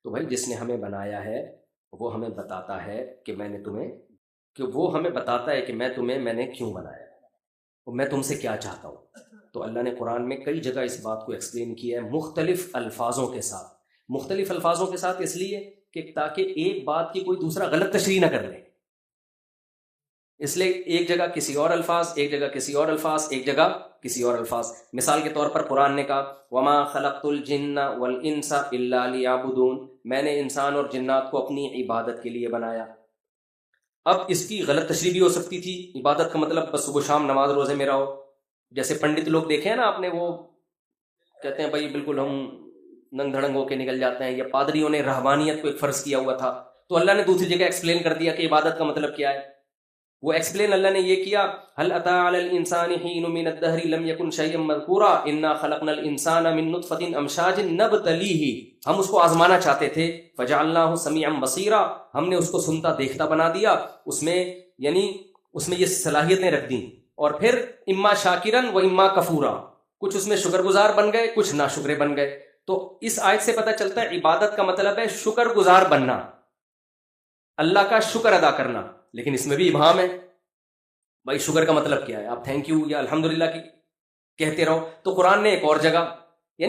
تو بھائی جس نے ہمیں بنایا ہے وہ ہمیں بتاتا ہے کہ وہ ہمیں بتاتا ہے کہ میں نے کیوں بنایا اور میں تم سے کیا چاہتا ہوں. تو اللہ نے قرآن میں کئی جگہ اس بات کو ایکسپلین کیا ہے مختلف الفاظوں کے ساتھ. مختلف الفاظوں کے ساتھ اس لیے کہ تاکہ ایک بات کی کوئی دوسرا غلط تشریح نہ کر لے. اس لیے ایک جگہ کسی اور الفاظ، ایک جگہ کسی اور الفاظ، ایک جگہ کسی اور الفاظ. مثال کے طور پر قرآن نے کہا وما خلقت الجن والانس الا لیعبدون، میں نے انسان اور جنات کو اپنی عبادت کے لیے بنایا. اب اس کی غلط تشریح بھی ہو سکتی تھی. عبادت کا مطلب بس صبح شام نماز روزے میں رہو. جیسے پنڈت لوگ دیکھے ہیں نا آپ نے، وہ کہتے ہیں بھائی بالکل ہم ننگ دھڑنگ ہو کے نکل جاتے ہیں. یا پادریوں نے رہبانیت کو ایک فرض کیا ہوا تھا، تو اللہ نے دوسری جگہ ایکسپلین کر دیا کہ عبادت کا مطلب کیا ہے. وہ ایکسپلین اللہ نے یہ کیا هل اتى على الانسان حين من الدهر لم يكن شيئا مذكورا انا خلقنا الانسان من نطفة امشاج نبتليه، ہم اس کو آزمانا چاہتے تھے. فجعلناه سميعا بصيرا، ہم نے اس کو سنتا دیکھتا بنا دیا. اس میں یہ صلاحیتیں رکھ دیں. اور پھر اما شاکرا و اما کفورا، کچھ اس میں شکر گزار بن گئے، کچھ ناشکرے بن گئے. تو اس آیت سے پتہ چلتا ہے عبادت کا مطلب ہے شکر گزار بننا، اللہ کا شکر ادا کرنا. لیکن اس میں بھی ابہام ہے. بھائی شکر کا مطلب کیا ہے؟ آپ تھینک یو یا الحمدللہ کی کہتے رہو. تو قرآن نے ایک اور جگہ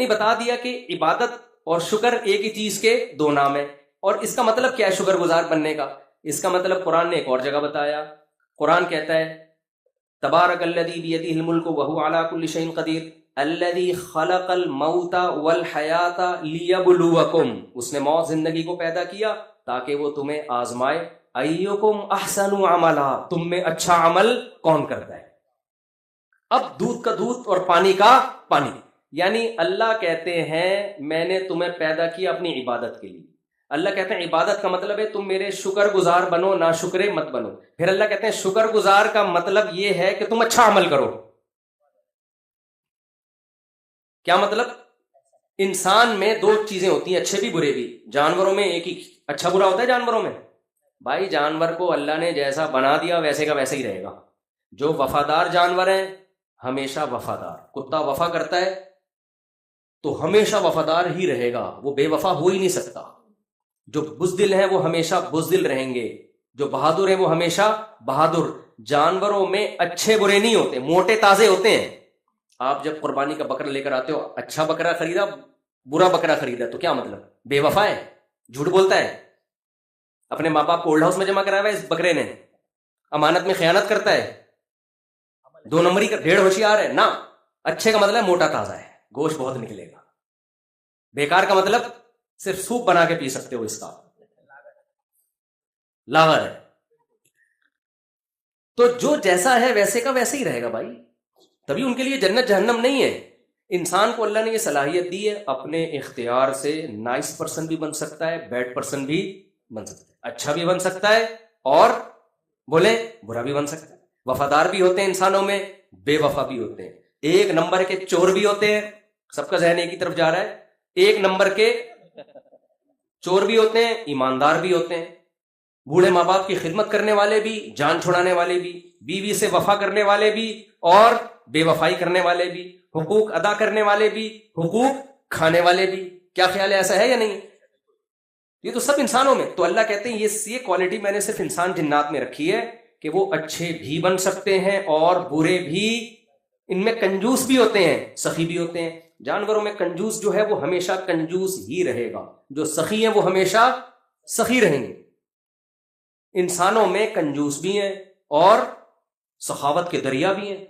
بتا دیا کہ عبادت اور شکر ایک ہی چیز کے دو نام ہیں. اور اس کا مطلب کیا ہے شکر گزار بننے کا؟ اس کا مطلب قرآن نے ایک اور جگہ بتایا. قرآن کہتا ہے تبارک الذی بیدہ الملک وہو علی کل شیء قدیر الذی خلق الموت والحیات لیبلوکم، اس نے موت زندگی کو پیدا کیا تاکہ وہ تمہیں آزمائے. ایکم احسن عملا، تم میں اچھا عمل کون کرتا ہے. اب دودھ کا دودھ اور پانی کا پانی، یعنی اللہ کہتے ہیں میں نے تمہیں پیدا کیا اپنی عبادت کے لیے. اللہ کہتے ہیں عبادت کا مطلب ہے تم میرے شکر گزار بنو، نہ شکرے مت بنو. پھر اللہ کہتے ہیں شکر گزار کا مطلب یہ ہے کہ تم اچھا عمل کرو. کیا مطلب؟ انسان میں دو چیزیں ہوتی ہیں، اچھے بھی برے بھی. جانوروں میں ایک ہی اچھا برا ہوتا ہے. جانوروں میں بھائی جانور کو اللہ نے جیسا بنا دیا ویسے کا ویسے ہی رہے گا. جو وفادار جانور ہیں ہمیشہ وفادار. کتا وفا کرتا ہے تو ہمیشہ وفادار ہی رہے گا، وہ بے وفا ہو ہی نہیں سکتا. جو بزدل ہیں وہ ہمیشہ بزدل رہیں گے، جو بہادر ہیں وہ ہمیشہ بہادر. جانوروں میں اچھے برے نہیں ہوتے، موٹے تازے ہوتے ہیں. آپ جب قربانی کا بکرا لے کر آتے ہو، اچھا بکرا خریدا برا بکرا خریدا تو کیا مطلب؟ بے وفا ہے، جھوٹ بولتا ہے. اپنے ماں باپ کو اولڈ ہاؤس میں جمع کرایا ہوا ہے اس بکرے نے، امانت میں خیانت کرتا ہے، دو نمبری کا ڈھیڑ ہوشیار ہے نا. اچھے کا مطلب ہے موٹا تازہ ہے، گوشت بہت نکلے گا. بیکار کا مطلب صرف سوپ بنا کے پی سکتے ہو، اس کا لاغر ہے. تو جو جیسا ہے ویسے کا ویسے ہی رہے گا بھائی. تبھی ان کے لیے جنت جہنم نہیں ہے. انسان کو اللہ نے یہ صلاحیت دی ہے اپنے اختیار سے نائس پرسن بھی بن سکتا ہے، بیڈ پرسن بھی بن سکتا ہے، اچھا بھی بن سکتا ہے اور بولے برا بھی بن سکتا ہے. وفادار بھی ہوتے ہیں انسانوں میں، بے وفا بھی ہوتے ہیں. ایک نمبر کے چور بھی ہوتے ہیں. سب کا ذہن ایک ہی طرف جا رہا ہے. ایک نمبر کے چور بھی ہوتے ہیں، ایماندار بھی ہوتے ہیں. بوڑھے ماں باپ کی خدمت کرنے والے بھی، جان چھڑانے والے بھی، بیوی سے وفا کرنے والے بھی اور بے وفائی کرنے والے بھی، حقوق ادا کرنے والے بھی، حقوق کھانے والے بھی. کیا خیال ہے، ایسا ہے یا نہیں؟ یہ تو سب انسانوں میں. تو اللہ کہتے ہیں یہ کوالٹی میں نے صرف انسان جنات میں رکھی ہے کہ وہ اچھے بھی بن سکتے ہیں اور برے بھی. ان میں کنجوس بھی ہوتے ہیں، سخی بھی ہوتے ہیں. جانوروں میں کنجوس جو ہے وہ ہمیشہ کنجوس ہی رہے گا، جو سخی ہیں وہ ہمیشہ سخی رہیں گے. انسانوں میں کنجوس بھی ہیں اور سخاوت کے دریا بھی ہیں.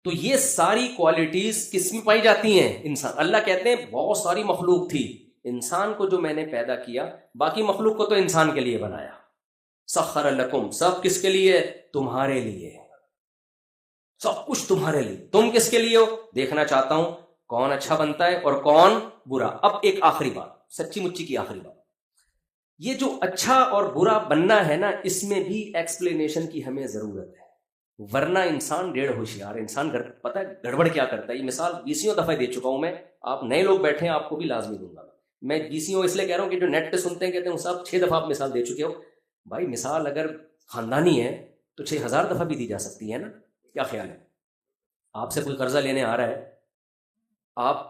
تو یہ ساری کوالٹیز کس میں پائی جاتی ہیں؟ انسان. اللہ کہتے ہیں بہت ساری مخلوق تھی، انسان کو جو میں نے پیدا کیا، باقی مخلوق کو تو انسان کے لیے بنایا. سخر لکم، سب کس کے لیے؟ تمہارے لیے. سب کچھ تمہارے لیے. تم کس کے لیے ہو؟ دیکھنا چاہتا ہوں کون اچھا بنتا ہے اور کون برا. اب ایک آخری بات، سچی مچی کی آخری بات، یہ جو اچھا اور برا بننا ہے نا، اس میں بھی ایکسپلینیشن کی ہمیں ضرورت ہے. ورنہ انسان ڈیڑھ ہوشیار. انسان پتہ ہے گڑبڑ کیا کرتا ہے. یہ مثال 20 دفعہ دے چکا ہوں میں. آپ نئے لوگ بیٹھے ہیں، آپ کو بھی لازمی دوں گا. میں 20 اس لیے کہہ رہا ہوں کہ جو نیٹ پہ سنتے ہیں کہتے ہیں صاحب 6 دفعہ آپ مثال دے چکے ہو. بھائی مثال اگر خاندانی ہے تو 6000 دفعہ بھی دی جا سکتی ہے نا. کیا خیال ہے؟ آپ سے کوئی قرضہ لینے آ رہا ہے، آپ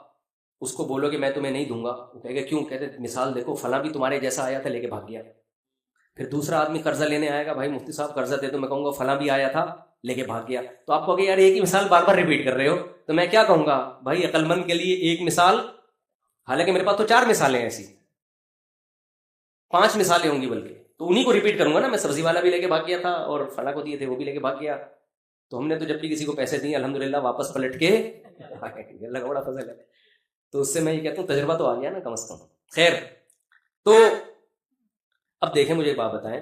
اس کو بولو کہ میں تمہیں نہیں دوں گا، وہ کہے گا کیوں؟ کہتے مثال دیکھو فلاں بھی تمہارے جیسا آیا تھا لے کے بھاگ گیا. پھر دوسرا آدمی قرضہ لینے آئے گا، بھائی مفتی صاحب قرضہ دے دو، میں کہوں گا فلاں بھی آیا تھا لے کے بھاگ گیا. تو آپ کہو گے یار ایک ہی مثال بار بار ریپیٹ کر رہے ہو. تو میں کیا کہوں گا بھائی عقل مند کے لیے ایک مثال، حالانکہ میرے پاس تو 4 مثالیں ایسی، 5 مثالیں ہوں گی بلکہ، تو انہیں کو ریپیٹ کروں گا نا. میں سبزی والا بھی لے کے بھاگ گیا تھا اور فلاں کو دیے تھے وہ بھی لے کے بھاگ گیا. تو ہم نے تو جب بھی کسی کو پیسے دیے الحمدللہ واپس پلٹ کے اللہ کا بڑا فضل ہے. تو اس سے میں یہ کہتا ہوں تجربہ تو آ گیا نا کم از کم. خیر، تو اب دیکھیں مجھے ایک بات بتائیں،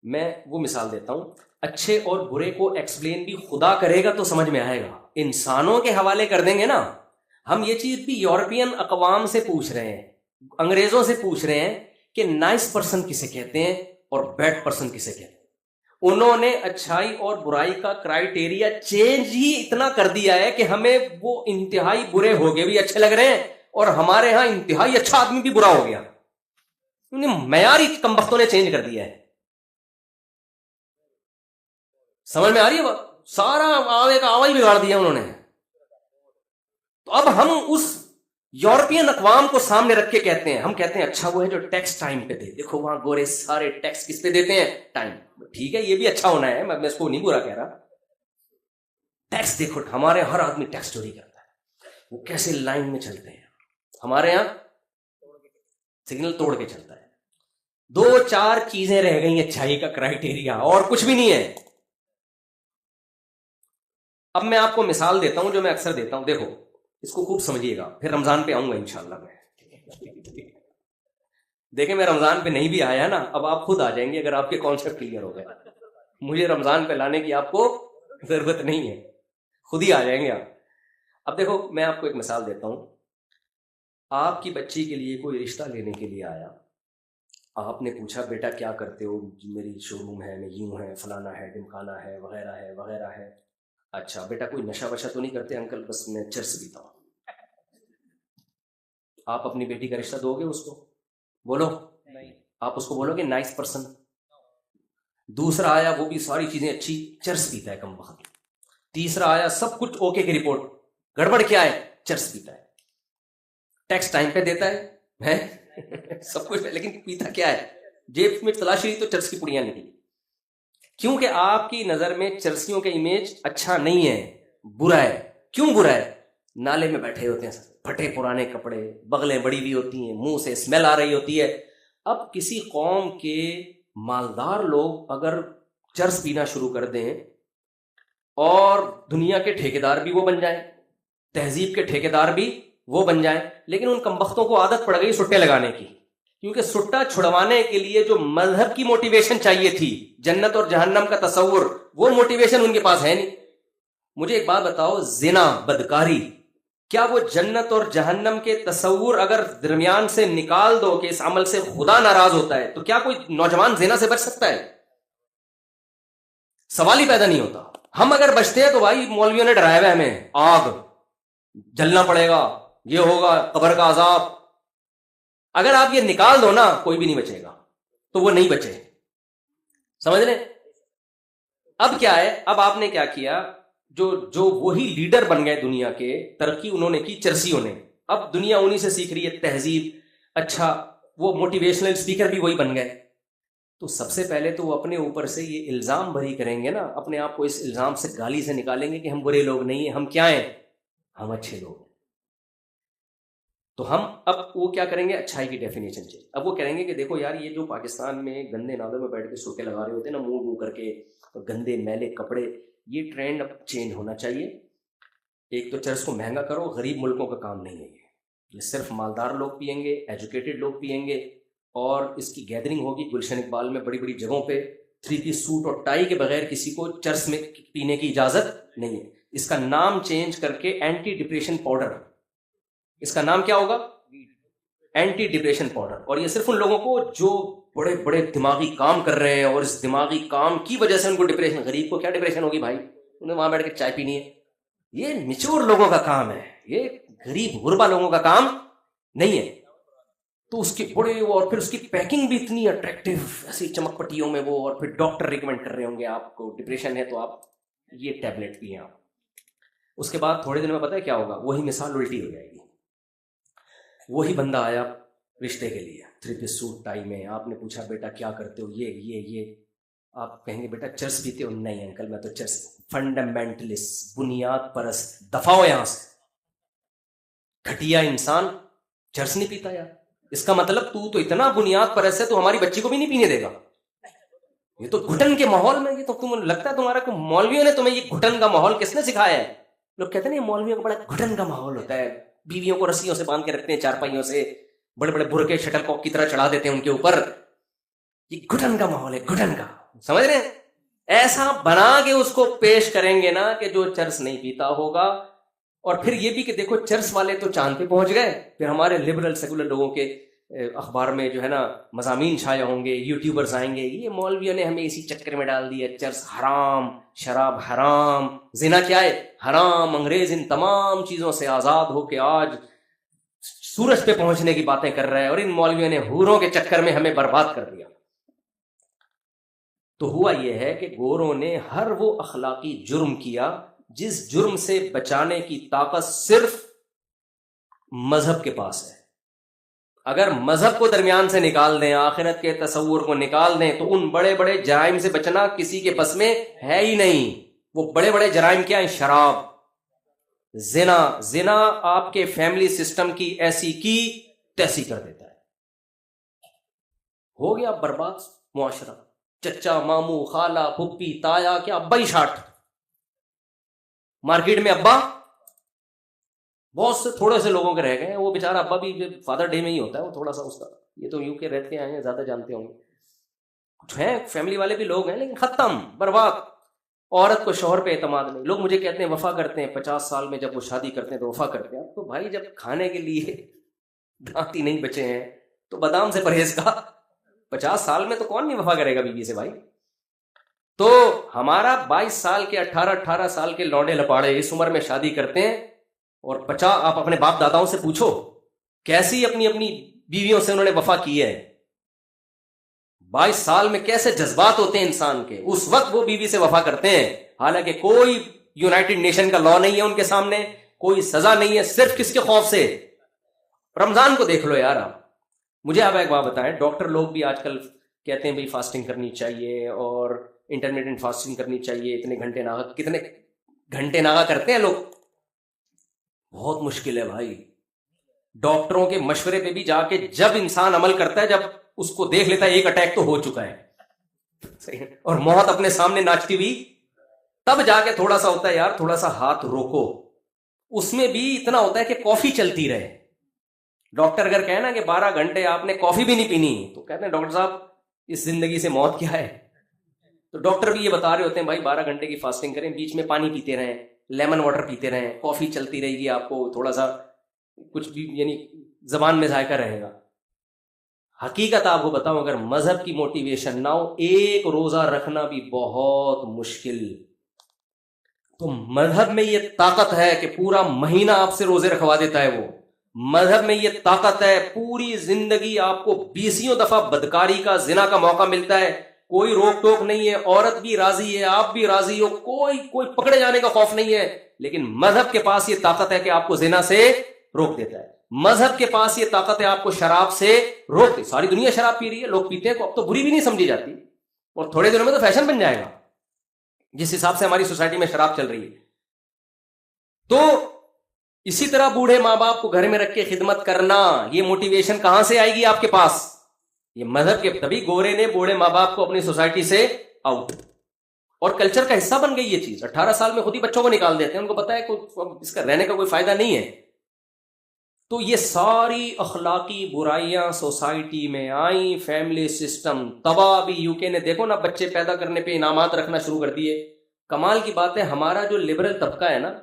میں وہ مثال دیتا ہوں، اچھے اور برے کو ایکسپلین بھی خدا کرے گا تو سمجھ میں آئے گا. انسانوں کے حوالے کر دیں گے نا. ہم یہ چیز بھی یورپین اقوام سے پوچھ رہے ہیں، انگریزوں سے پوچھ رہے ہیں کہ نائس پرسن کسے کہتے ہیں اور بیڈ پرسن کسے کہتے ہیں. انہوں نے اچھائی اور برائی کا کرائیٹیریا چینج ہی اتنا کر دیا ہے کہ ہمیں وہ انتہائی برے ہو گئے بھی اچھے لگ رہے ہیں، اور ہمارے ہاں انتہائی اچھا آدمی بھی برا ہو گیا. معیار ہی کمبختوں نے چینج کر دیا ہے. سمجھ میں آ رہی ہے بات؟ سارا آوے کا آوا ہی بگاڑ دیا انہوں نے. تو اب ہم اس یورپین اقوام کو سامنے رکھ کے کہتے ہیں، ہم کہتے ہیں اچھا وہ ہے جو ٹیکس ٹائم پہ دے. دیکھو وہاں گورے سارے ٹیکس کس پہ دیتے ہیں؟ ٹائم. ٹھیک ہے یہ بھی اچھا ہونا ہے، میں اس کو نہیں برا کہہ رہا. ٹیکس دیکھو ہمارے ہر آدمی ٹیکس چوری کرتا ہے، وہ کیسے لائن میں چلتے ہیں. ہمارے یہاں سگنل توڑ کے چلتا ہے. 2-4 چیزیں رہ گئی اچھائی کا کرائیٹیریا، اور کچھ بھی نہیں ہے. اب میں آپ کو مثال دیتا ہوں جو میں اکثر دیتا ہوں، دیکھو اس کو خوب سمجھیے گا، پھر رمضان پہ آؤں گا انشاءاللہ. میں دیکھیں میں رمضان پہ نہیں بھی آیا نا، اب آپ خود آ جائیں گے اگر آپ کے کانسیپٹ کلیئر ہو گئے. مجھے رمضان پہ لانے کی آپ کو ضرورت نہیں ہے، خود ہی آ جائیں گے آپ. اب دیکھو میں آپ کو ایک مثال دیتا ہوں. آپ کی بچی کے لیے کوئی رشتہ لینے کے لیے آیا، آپ نے پوچھا بیٹا کیا کرتے ہو؟ میری شو روم ہے، میں یوں ہے، فلانا ہے، ڈمکانا ہے، وغیرہ ہے وغیرہ ہے. اچھا بیٹا کوئی نشہ وشہ تو نہیں کرتے؟ انکل بس میں چرس پیتا ہوں. آپ اپنی بیٹی کا رشتہ دو گے اس کو؟ بولو. آپ اس کو بولو گے نائس پرسن؟ دوسرا آیا وہ بھی ساری چیزیں اچھی، چرس پیتا ہے کم وقت. تیسرا آیا سب کچھ اوکے کی رپورٹ، گڑبڑ کیا ہے؟ چرس پیتا ہے. ٹیکس ٹائم پہ دیتا ہے سب کچھ، لیکن پیتا کیا ہے؟ جیب میں تلاشی تو چرس کی پڑیاں نکلی. کیونکہ آپ کی نظر میں چرسیوں کے امیج اچھا نہیں ہے، برا ہے. کیوں برا ہے؟ نالے میں بیٹھے ہوتے ہیں، پھٹے پرانے کپڑے، بغلیں بڑی ہوئی ہوتی ہیں، منہ سے اسمیل آ رہی ہوتی ہے. اب کسی قوم کے مالدار لوگ اگر چرس پینا شروع کر دیں اور دنیا کے ٹھیکیدار بھی وہ بن جائیں، تہذیب کے ٹھیکیدار بھی وہ بن جائیں، لیکن ان کمبختوں کو عادت پڑ گئی سٹے لگانے کی. کیونکہ سٹا چھڑوانے کے لیے جو مذہب کی موٹیویشن چاہیے تھی، جنت اور جہنم کا تصور، وہ موٹیویشن ان کے پاس ہے نہیں. مجھے ایک بات بتاؤ، زنا، بدکاری، کیا وہ جنت اور جہنم کے تصور اگر درمیان سے نکال دو کہ اس عمل سے خدا ناراض ہوتا ہے، تو کیا کوئی نوجوان زنا سے بچ سکتا ہے؟ سوال ہی پیدا نہیں ہوتا. ہم اگر بچتے ہیں تو بھائی مولویوں نے ڈرایا ہوا ہمیں، آگ، جلنا پڑے گا، یہ ہوگا، قبر کا عذاب. اگر آپ یہ نکال دو نا کوئی بھی نہیں بچے گا، تو وہ نہیں بچے. سمجھ لیں؟ اب کیا ہے، اب آپ نے کیا کیا، جو وہی لیڈر بن گئے دنیا کے، ترقی انہوں نے کی چرسیوں نے. اب دنیا انہی سے سیکھ رہی ہے تہذیب. اچھا وہ موٹیویشنل اسپیکر بھی وہی بن گئے. تو سب سے پہلے تو وہ اپنے اوپر سے یہ الزام بھری کریں گے نا، اپنے آپ کو اس الزام سے گالی سے نکالیں گے کہ ہم برے لوگ نہیں ہیں، ہم کیا ہیں؟ ہم اچھے لوگ. تو ہم اب وہ کیا کریں گے؟ اچھائی کی ڈیفینیشن چاہیے. اب وہ کہیں گے کہ دیکھو یار یہ جو پاکستان میں گندے نالوں میں بیٹھ کے سوٹے لگا رہے ہوتے ہیں نا، منہ کر کے، گندے میلے کپڑے، یہ ٹرینڈ اب چینج ہونا چاہیے. ایک تو چرس کو مہنگا کرو، غریب ملکوں کا کام نہیں ہے یہ صرف مالدار لوگ پئیں گے، ایجوکیٹڈ لوگ پئیں گے. اور اس کی گیدرنگ ہوگی گلشن اقبال میں، بڑی بڑی جگہوں پہ 3 پیس سوٹ اور ٹائی کے بغیر کسی کو چرس میں پینے کی اجازت نہیں ہے. اس کا نام چینج کر کے اینٹی ڈپریشن پاؤڈر، اس کا نام کیا ہوگا؟ Anti depression powder. اور یہ صرف ان لوگوں کو جو بڑے بڑے دماغی کام کر رہے ہیں اور اس دماغی کام کی وجہ سے ان کو ڈپریشن. غریب کو کیا ڈپریشن ہوگی بھائی؟ انہیں وہاں بیٹھ کے چائے پینی ہے. یہ میچور لوگوں کا کام ہے، یہ غریب غربا لوگوں کا کام نہیں ہے. تو اس کے بڑے اور پھر اس کی پیکنگ بھی اتنی اٹریکٹیو، ایسی چمک پٹیوں میں وہ، اور پھر ڈاکٹر ریکمینڈ کر رہے ہوں گے آپ کو ڈپریشن ہے تو آپ یہ ٹیبلٹ پئیں. آپ اس کے بعد تھوڑے دن میں پتہ ہے کیا ہوگا؟ وہی مثال الٹی ہو جائے گی. وہی بندہ آیا رشتے کے لیے 3 پیس سوٹ ٹائی میں. آپ نے پوچھا بیٹا کیا کرتے ہو؟ یہ آپ کہیں گے بیٹا چرس پیتے ہو؟ نہیں انکل میں تو چرس. فنڈامنٹلسٹ، بنیاد پرست، دفاع ہو یہاں سے. گھٹیا انسان چرس نہیں پیتا یار. اس کا مطلب تو اتنا بنیاد پرست ہے تو ہماری بچی کو بھی نہیں پینے دے گا. یہ تو گھٹن کے ماحول میں، یہ تو تم لگتا ہے تمہارا کو مولویوں نے تمہیں یہ گھٹن کا ماحول کس نے سکھایا ہے؟ لوگ کہتے ہیں یہ مولویوں کا بڑا گھٹن کا ماحول ہوتا ہے، بیویوں کو رسیوں سے باندھ کے رکھتے ہیں، چارپائیوں سے بڑے بڑے برقے شٹل کاک کی طرح چڑھا دیتے ہیں ان کے اوپر. یہ گھٹن کا ماحول ہے، گھٹن کا. سمجھ رہے ہیں؟ ایسا بنا کے اس کو پیش کریں گے نا کہ جو چرس نہیں پیتا ہوگا. اور پھر یہ بھی کہ دیکھو چرس والے تو چاند پہ پہنچ گئے، پھر ہمارے لبرل سیکولر لوگوں کے اخبار میں جو ہے نا مضامین چھائے ہوں گے، یوٹیوبرز آئیں گے، یہ مولویوں نے ہمیں اسی چکر میں ڈال دیا، چرس حرام، شراب حرام، زنا کیا ہے؟ حرام. انگریز ان تمام چیزوں سے آزاد ہو کے آج سورج پہ پہنچنے کی باتیں کر رہا ہے، اور ان مولویوں نے حوروں کے چکر میں ہمیں برباد کر دیا. تو ہوا یہ ہے کہ گوروں نے ہر وہ اخلاقی جرم کیا جس جرم سے بچانے کی طاقت صرف مذہب کے پاس ہے. اگر مذہب کو درمیان سے نکال دیں، آخرت کے تصور کو نکال دیں، تو ان بڑے بڑے جرائم سے بچنا کسی کے بس میں ہے ہی نہیں. وہ بڑے بڑے جرائم کیا ہیں؟ شراب، زنا آپ کے فیملی سسٹم کی ایسی کی تیسی کر دیتا ہے. ہو گیا برباد معاشرہ. چچا، ماموں، خالہ، پھپھی، تایا، کیا ابا ہی شاٹ. مارکیٹ میں ابا بہت سے تھوڑے سے لوگوں کے رہ گئے ہیں. وہ بیچارہ ابا بھی فادر ڈے میں ہی ہوتا ہے، وہ تھوڑا سا اس کا، یہ تو یو کے رہتے آئے ہیں، زیادہ جانتے ہوں گے. کچھ ہیں فیملی والے بھی لوگ ہیں، لیکن ختم، برباد. عورت کو شوہر پہ اعتماد نہیں. لوگ مجھے کہتے ہیں وفا کرتے ہیں 50 سال میں، جب وہ شادی کرتے ہیں تو وفا کرتے ہیں. تو بھائی جب کھانے کے لیے دانت ہی نہیں بچے ہیں تو بادام سے پرہیز کا. 50 سال میں تو کون نہیں وفا کرے گا بیوی سے بھائی. تو ہمارا 22 سال کے 18 سال کے لوڈے لپاڑے اس عمر میں شادی کرتے ہیں، اور 50 آپ اپنے باپ داداؤں سے پوچھو کیسی اپنی بیویوں سے انہوں نے وفا کی ہے. 22 سال میں کیسے جذبات ہوتے ہیں انسان کے، اس وقت وہ بیوی سے وفا کرتے ہیں. حالانکہ کوئی یونائٹڈ نیشن کا لا نہیں ہے ان کے سامنے، کوئی سزا نہیں ہے، صرف کس کے خوف سے؟ رمضان کو دیکھ لو یار. آپ مجھے آپ ایک بات بتائیں، ڈاکٹر لوگ بھی آج کل کہتے ہیں بھائی فاسٹنگ کرنی چاہیے اور انٹرمیڈیٹ فاسٹنگ کرنی چاہیے، اتنے گھنٹے ناغا. کتنے گھنٹے ناغا کرتے ہیں لوگ؟ بہت مشکل ہے بھائی. ڈاکٹروں کے مشورے پہ بھی جا کے جب انسان عمل کرتا ہے، جب اس کو دیکھ لیتا ہے ایک اٹیک تو ہو چکا ہے اور موت اپنے سامنے ناچتی ہوئی، تب جا کے تھوڑا سا ہوتا ہے یار تھوڑا سا ہاتھ روکو. اس میں بھی اتنا ہوتا ہے کہ کافی چلتی رہے. ڈاکٹر اگر کہنا کہ 12 گھنٹے آپ نے کافی بھی نہیں پینی، تو کہتے ہیں ڈاکٹر صاحب اس زندگی سے موت کیا ہے. تو ڈاکٹر بھی یہ بتا رہے ہوتے ہیں بھائی 12 گھنٹے کی فاسٹنگ کریں، بیچ میں پانی پیتے رہیں، لیمن واٹر پیتے رہیں، کافی چلتی رہے گی، آپ کو تھوڑا سا کچھ بھی یعنی زبان میں ذائقہ رہے گا. حقیقت آپ کو بتاؤں، اگر مذہب کی موٹیویشن نہ ہو، ایک روزہ رکھنا بھی بہت مشکل. تو مذہب میں یہ طاقت ہے کہ پورا مہینہ آپ سے روزے رکھوا دیتا ہے. وہ مذہب میں یہ طاقت ہے، پوری زندگی آپ کو 20 دفعہ بدکاری کا، زنا کا موقع ملتا ہے، کوئی روک ٹوک نہیں ہے، عورت بھی راضی ہے، آپ بھی راضی ہو، کوئی پکڑے جانے کا خوف نہیں ہے. لیکن مذہب کے پاس یہ طاقت ہے کہ آپ کو زنا سے روک دیتا ہے. مذہب کے پاس یہ طاقت ہے آپ کو شراب سے روک دے. ساری دنیا شراب پی رہی ہے، لوگ پیتے ہیں، اب تو بری بھی نہیں سمجھی جاتی، اور تھوڑے دنوں میں تو فیشن بن جائے گا جس حساب سے ہماری سوسائٹی میں شراب چل رہی ہے. تو اسی طرح بوڑھے ماں باپ کو گھر میں رکھ کے خدمت کرنا، یہ موٹیویشن کہاں سے آئے گی آپ کے پاس؟ یہ مذہب کے. تبھی گورے نے بوڑھے ماں باپ کو اپنی سوسائٹی سے آؤٹ، اور کلچر کا حصہ بن گئی یہ چیز. 18 سال میں خود ہی بچوں کو نکال دیتے ہیں، ان کو پتا ہے اس کا رہنے کا کوئی فائدہ نہیں ہے. تو یہ ساری اخلاقی برائیاں سوسائٹی میں آئیں، فیملی سسٹم تباہ. بھی یو کے نے دیکھو نا بچے پیدا کرنے پہ انعامات رکھنا شروع کر دیے. کمال کی بات ہے، ہمارا جو لبرل طبقہ ہے نا،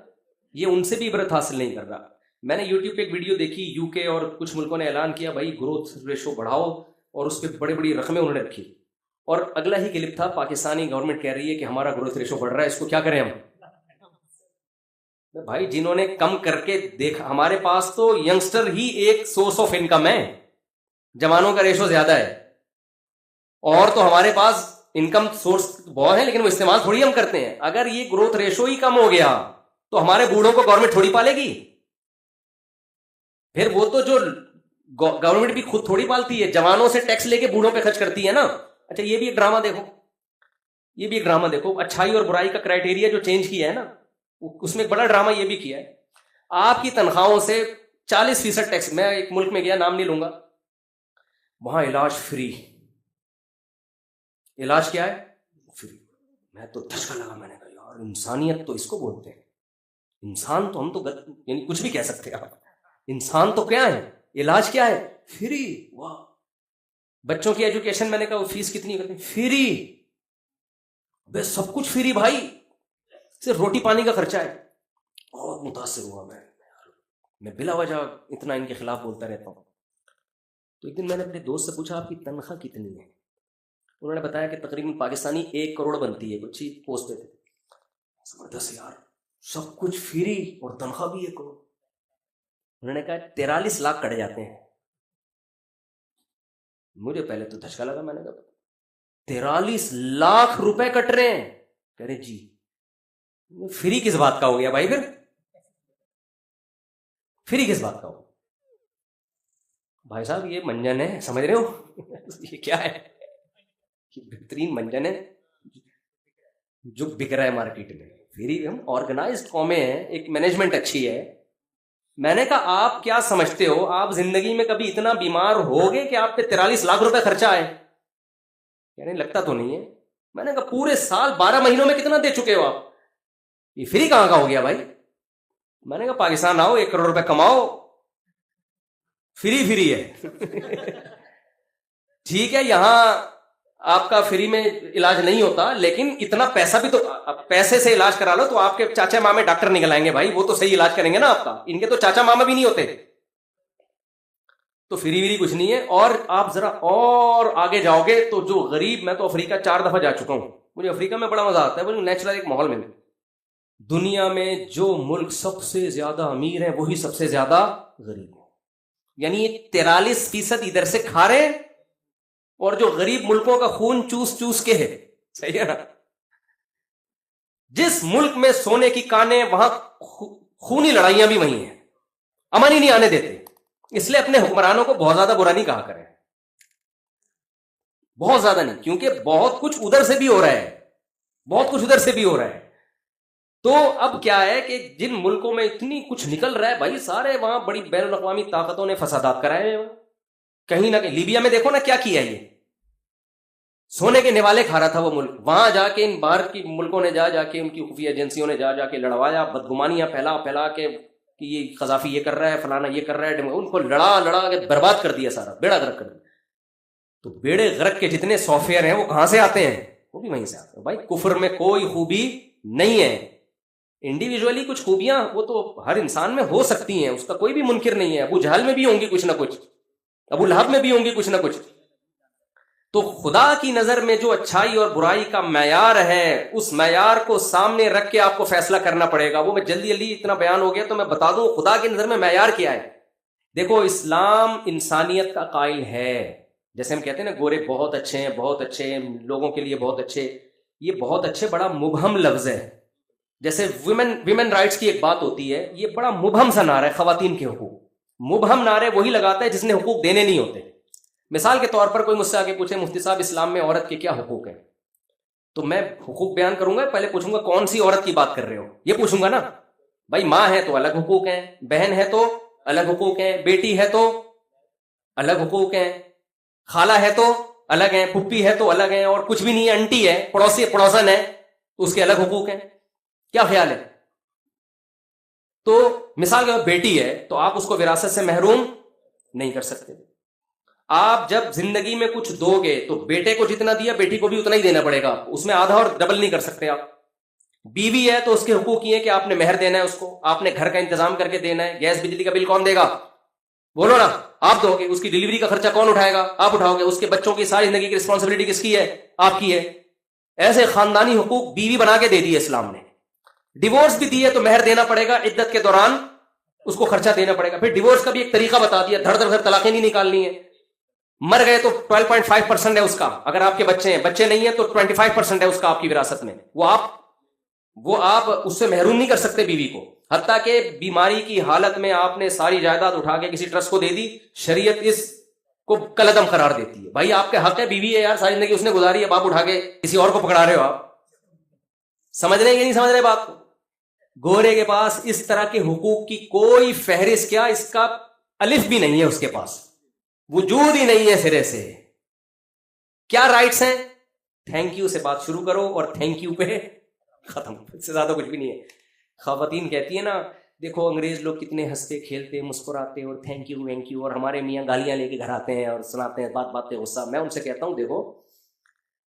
یہ ان سے بھی عبرت حاصل نہیں کر رہا. میں نے یوٹیوب پہ ایک ویڈیو دیکھی، یو کے اور کچھ ملکوں نے اعلان کیا بھائی گروتھ ریشو بڑھاؤ، اور اس پہ بڑی بڑی رقمیں انہوں نے رکھی. اور اگلا ہی کلپ تھا، پاکستانی گورنمنٹ کہہ رہی ہے کہ ہمارا گروتھ ریشو بڑھ رہا ہے، اس کو کیا کریں ہم. بھائی جنہوں نے کم کر کے دیکھا، ہمارے پاس تو ینگسٹر ہی ایک سورس آف انکم ہے، جوانوں کا ریشو زیادہ ہے. اور تو ہمارے پاس انکم سورس بہت ہے، لیکن وہ استعمال تھوڑی ہم کرتے ہیں. اگر یہ گروتھ ریشو ہی کم ہو گیا تو ہمارے بوڑھوں کو گورنمنٹ تھوڑی پالے گی. پھر وہ تو جو گورنمنٹ بھی خود تھوڑی پالتی ہے، جوانوں سے ٹیکس لے کے بوڑھوں پہ خرچ کرتی ہے نا. اچھا یہ بھی ایک ڈرامہ دیکھو، یہ بھی ایک ڈرامہ دیکھو، اچھائی اور برائی کا کرائٹیریا جو چینج کیا ہے نا، اس میں ایک بڑا ڈرامہ یہ بھی کیا ہے. آپ کی تنخواہوں سے 40% ٹیکس. میں ایک ملک میں گیا، نام نہیں لوں گا، وہاں علاج فری. علاج کیا ہے؟ فری. میں تو دھچکا لگا، میں نے کہا یار انسانیت تو اس کو بولتے ہیں. انسان تو ہم تو یعنی کچھ بھی کہہ سکتے ہیں آپ، انسان تو کیا ہے، علاج کیا ہے؟ فری. واہ. بچوں کی ایجوکیشن میں نے کہا وہ فیس کتنی کرتے ہیں؟ فری. بے سب کچھ فری بھائی، صرف روٹی پانی کا خرچہ ہے. بہت متاثر ہوا میں بلا وجہ اتنا ان کے خلاف بولتا رہتا ہوں. تو ایک دن میں نے اپنے دوست سے پوچھا آپ کی تنخواہ کتنی ہے؟ انہوں نے بتایا کہ تقریباً پاکستانی 1 کروڑ بنتی ہے، کچھ ہی پوسٹ پہ تھے. زبردست یار، سب کچھ فری اور تنخواہ بھی 1 کروڑ. انہوں نے کہا 43 لاکھ کٹ جاتے ہیں. مجھے پہلے تو دھچکا لگا، میں نے کہا 43 لاکھ روپے کٹ رہے ہیں. کہہ رہے جی. فری کس بات کا ہو گیا بھائی؟ پھر فری کس بات کا ہو؟ بھائی صاحب یہ منجن ہے، سمجھ رہے ہو؟ یہ کیا ہے؟ بہترین منجن ہے جو بک رہا ہے مارکیٹ میں. فری. ہم آرگنائزڈ قومیں ہیں، ایک مینجمنٹ اچھی ہے. میں نے کہا آپ کیا سمجھتے ہو، آپ زندگی میں کبھی اتنا بیمار ہوگے کہ آپ پہ 43 لاکھ روپے خرچہ آئے؟ یعنی لگتا تو نہیں ہے. میں نے کہا پورے سال 12 مہینوں میں کتنا دے چکے ہو آپ؟ یہ فری کہاں کا ہو گیا بھائی؟ میں نے کہا پاکستان آؤ، 1 کروڑ روپے کماؤ، فری ہے. ٹھیک ہے یہاں آپ کا فری میں علاج نہیں ہوتا، لیکن اتنا پیسہ بھی تو، پیسے سے علاج کرا لو تو آپ کے چاچا مامے ڈاکٹر نکل آئیں گے بھائی، وہ تو صحیح علاج کریں گے نا آپ کا. ان کے تو چاچا ماما بھی نہیں ہوتے. تو فری کچھ نہیں ہے. اور آپ ذرا اور آگے جاؤ گے تو جو غریب، میں تو افریقہ 4 دفعہ جا چکا ہوں، مجھے افریقہ میں بڑا مزہ آتا ہے. وہ نیچرل ایک ماحول میں، دنیا میں جو ملک سب سے زیادہ امیر ہے وہی سب سے زیادہ غریب ہے. یعنی 43% ادھر سے کھا رہے ہیں، اور جو غریب ملکوں کا خون چوس چوس کے ہے. صحیح ہے نا؟ جس ملک میں سونے کی کانیں، وہاں خونی لڑائیاں بھی وہیں ہیں، امن ہی نہیں آنے دیتے. اس لیے اپنے حکمرانوں کو بہت زیادہ برا نہیں کہا کریں، بہت زیادہ نہیں، کیونکہ بہت کچھ ادھر سے بھی ہو رہا ہے، بہت کچھ ادھر سے بھی ہو رہا ہے. تو اب کیا ہے کہ جن ملکوں میں اتنی کچھ نکل رہا ہے بھائی، سارے وہاں بڑی بین الاقوامی طاقتوں نے فسادات کرائے ہیں. کہیں نہ کہیں لیبیا میں دیکھو نا کیا کیا، یہ سونے کے نوالے کھا رہا تھا وہ ملک. وہاں جا کے ان باہر کی ملکوں نے جا کے ان کی خفیہ ایجنسیوں نے جا کے لڑوایا، بدگمانیاں پھیلا کے کہ یہ قذافی یہ کر رہا ہے، فلانا یہ کر رہا ہے. ان کو لڑا کے برباد کر دیا، سارا بیڑا غرق کر دیا. تو بیڑے غرق کے جتنے سافٹ ویئر ہیں وہ کہاں سے آتے ہیں؟ وہ بھی وہیں سے آتے ہیں. بھائی کفر میں کوئی خوبی نہیں ہے، انڈیویجولی کچھ خوبیاں وہ تو ہر انسان میں ہو سکتی ہیں، اس کا کوئی بھی منکر نہیں ہے. ابو جہل میں بھی ہوں گی کچھ نہ کچھ، ابو لہب میں بھی ہوں گی کچھ نہ کچھ. تو خدا کی نظر میں جو اچھائی اور برائی کا معیار ہے، اس معیار کو سامنے رکھ کے آپ کو فیصلہ کرنا پڑے گا. وہ میں جلدی اتنا بیان ہو گیا تو میں بتا دوں خدا کی نظر میں معیار کیا ہے. دیکھو اسلام انسانیت کا قائل ہے. جیسے ہم کہتے ہیں نا گورے بہت اچھے ہیں، بہت اچھے ہیں، لوگوں کے لیے بہت اچھے. یہ بہت اچھے بڑا مبہم لفظ ہے. جیسے ویمن رائٹس کی ایک بات ہوتی ہے، یہ بڑا مبہم سا نعرہ ہے. خواتین کے حقوق مبہم نعرے وہی لگاتا ہے جس نے حقوق دینے نہیں ہوتے. مثال کے طور پر کوئی مجھ سے آگے پوچھے مفتی صاحب اسلام میں عورت کے کیا حقوق ہیں، تو میں حقوق بیان کروں گا، پہلے پوچھوں گا کون سی عورت کی بات کر رہے ہو، یہ پوچھوں گا نا. بھائی ماں ہے تو الگ حقوق ہیں، بہن ہے تو الگ حقوق ہیں، بیٹی ہے تو الگ حقوق ہیں، خالہ ہے تو الگ ہیں، پھپھی ہے تو الگ ہیں، اور کچھ بھی نہیں ہے، انٹی ہے، پڑوسن ہے، اس کے الگ حقوق ہیں. کیا خیال ہے؟ تو مثال کے بیٹی ہے تو آپ اس کو وراثت سے محروم نہیں کر سکتے. آپ جب زندگی میں کچھ دو گے تو بیٹے کو جتنا دیا بیٹی کو بھی اتنا ہی دینا پڑے گا، اس میں آدھا اور ڈبل نہیں کر سکتے آپ. بیوی ہے تو اس کے حقوق یہ ہے کہ آپ نے مہر دینا ہے اس کو، آپ نے گھر کا انتظام کر کے دینا ہے. گیس بجلی کا بل کون دے گا؟ بولو نا، آپ دو گے. اس کی ڈلیوری کا خرچہ کون اٹھائے گا؟ آپ اٹھاؤ گے. اس کے بچوں کی ساری زندگی کی رسپانسبلٹی کس کی ہے؟ آپ کی ہے. ایسے خاندانی حقوق بیوی بنا کے دے دیے اسلام نے. ڈیورس بھی دی ہے تو مہر دینا پڑے گا، عدت کے دوران اس کو خرچہ دینا پڑے گا. پھر ڈیورس کا بھی ایک طریقہ بتا دیا، دھڑ دھڑ طلاقیں نہیں نکالنی ہے. مر گئے تو 12.5% ہے اس کا، اگر آپ کے بچے ہیں، بچے نہیں ہیں تو 25% ہے اس کا آپ کی وراثت میں. وہ آپ اس سے محروم نہیں کر سکتے بیوی کو. حتیٰ کہ بیماری کی حالت میں آپ نے ساری جائیداد اٹھا کے کسی ٹرسٹ کو دے دی، شریعت اس کو کلعدم قرار دیتی ہے. بھائی آپ کے حق ہے، بیوی ہے یار، ساری زندگی اس نے گزاری ہے، باپ اٹھا کے کسی اور کو پکڑا رہے ہو آپ. سمجھ رہے ہیں کہ نہیں سمجھ رہے بات کو؟ گورے کے پاس اس طرح کے حقوق کی کوئی فہرست، کیا اس کا الف بھی نہیں ہے، اس کے پاس وجود ہی نہیں ہے سرے سے. کیا رائٹس ہیں؟ تھینک یو سے بات شروع کرو اور تھینک یو پہ ختم، اس سے زیادہ کچھ بھی نہیں ہے. خواتین کہتی ہیں نا، دیکھو انگریز لوگ کتنے ہنستے کھیلتے مسکراتے اور تھینک یو وینک یو، اور ہمارے میاں گالیاں لے کے گھر آتے ہیں اور سناتے ہیں بات پہ غصہ. میں ان سے کہتا ہوں دیکھو،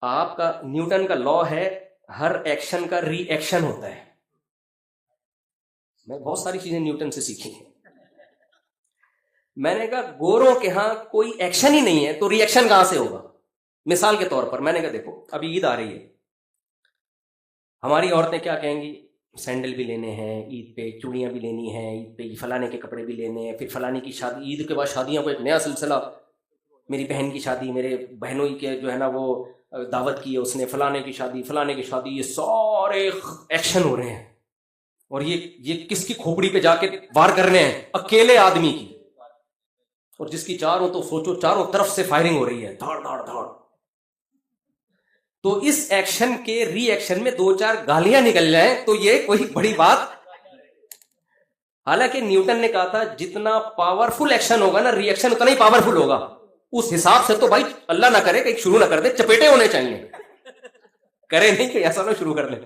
آپ کا نیوٹن کا لا ہے ہر ایکشن کا ری ایکشن ہوتا ہے. میں بہت ساری چیزیں نیوٹن سے سیکھی ہیں. میں نے کہا گوروں کے ہاں کوئی ایکشن ہی نہیں ہے تو ری ایکشن کہاں سے ہوگا؟ مثال کے طور پر میں نے کہا دیکھو ابھی عید آ رہی ہے، ہماری عورتیں کیا کہیں گی؟ سینڈل بھی لینے ہیں عید پہ، چوڑیاں بھی لینی ہیں عید پہ، فلانے کے کپڑے بھی لینے ہیں، پھر فلانے کی شادی، عید کے بعد شادیاں کو ایک نیا سلسلہ، میری بہن کی شادی، میرے بہنوں کے جو ہے نا وہ دعوت کی ہے اس نے، فلانے کی شادی، فلانے کی شادی، یہ سارے ایکشن ہو رہے ہیں. اور یہ کس کی کھوپڑی پہ جا کے وار کر رہے ہیں؟ اکیلے آدمی کی. اور جس کی چاروں تو سوچو چاروں طرف سے فائرنگ ہو رہی ہے، دھاڑ دھاڑ دھاڑ. تو اس ایکشن کے ری ایکشن میں دو چار گالیاں نکل جائیں تو یہ کوئی بڑی بات. حالانکہ نیوٹن نے کہا تھا جتنا پاورفل ایکشن ہوگا نا ری ایکشن اتنا ہی پاورفل ہوگا. اس حساب سے تو بھائی اللہ نہ کرے کہ شروع نہ کر دے، چپیٹے ہونے چاہیے، کرے نہیں کہ ایسا نہ شروع کر لیں.